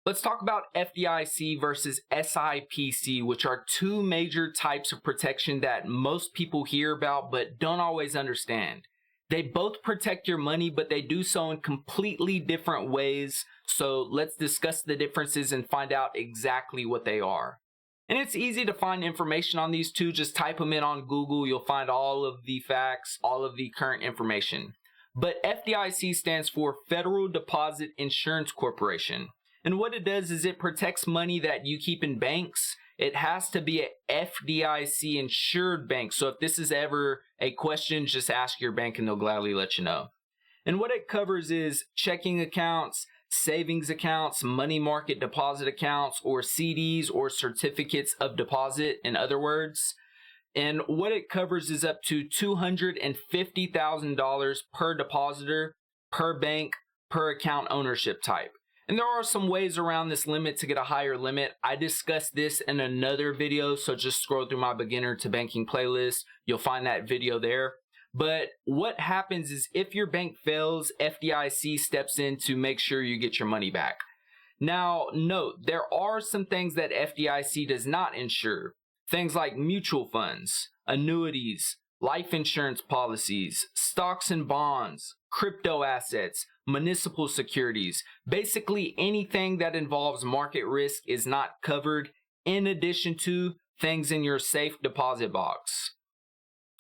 Let's talk about FDIC versus SIPC, which are two major types of protection that most people hear about but don't always understand. They both protect your money, but they do so in completely different ways. So let's discuss the differences and find out exactly what they are. And it's easy to find information on these two. Just type them in on Google. You'll find all of the facts, all of the current information. But FDIC stands for Federal Deposit Insurance Corporation. And what it does is it protects money that you keep in banks. It has to be an FDIC insured bank. So if this is ever a question, just ask your bank and they'll gladly let you know. And what it covers is checking accounts, savings accounts, money market deposit accounts, or CDs or certificates of deposit, in other words. And what it covers is up to $250,000 per depositor, per bank, per account ownership type. And there are some ways around this limit to get a higher limit. I discussed this in another video, so just scroll through my beginner to banking playlist. You'll find that video there. But what happens is if your bank fails, FDIC steps in to make sure you get your money back. Now, note, there are some things that FDIC does not insure. Things like mutual funds, annuities, life insurance policies, stocks and bonds, crypto assets, municipal securities. Basically anything that involves market risk is not covered, in addition to things in your safe deposit box.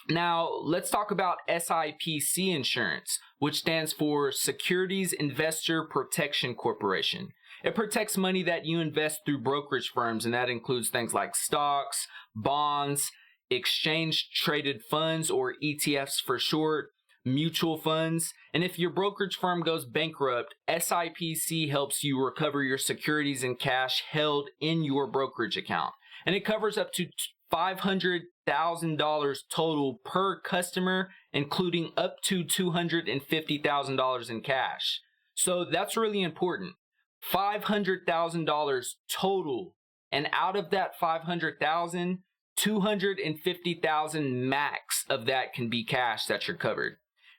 Now, let's talk about SIPC insurance, which stands for Securities Investor Protection Corporation. It protects money that you invest through brokerage firms, and that includes things like stocks, bonds, exchange-traded funds, or ETFs for short, mutual funds. And if your brokerage firm goes bankrupt, SIPC helps you recover your securities and cash held in your brokerage account. And it covers up to $500,000 total per customer, including up to $250,000 in cash. So that's really important. $500,000 total. And out of that $500,000, $250,000 max of that can be cash that you're covered.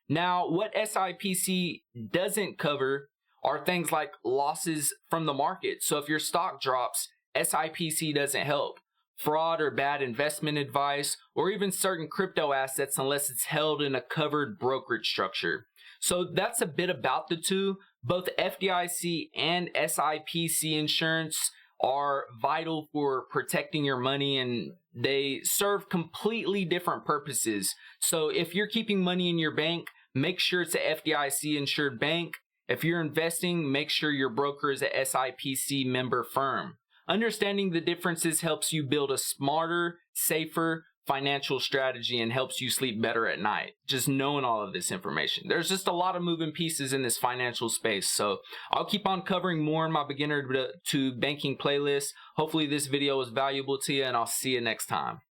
Now, what SIPC doesn't cover are things like losses from the market. So if your stock drops, SIPC doesn't help. Fraud or bad investment advice, or even certain crypto assets unless it's held in a covered brokerage structure. So that's a bit about the two. Both FDIC and SIPC insurance are vital for protecting your money, and they serve completely different purposes. So if you're keeping money in your bank, make sure it's a FDIC insured bank. If you're investing, make sure your broker is a SIPC member firm. Understanding the differences helps you build a smarter, safer financial strategy and helps you sleep better at night. Just knowing all of this information. There's just a lot of moving pieces in this financial space. So I'll keep on covering more in my beginner to banking playlist. Hopefully this video was valuable to you, and I'll see you next time.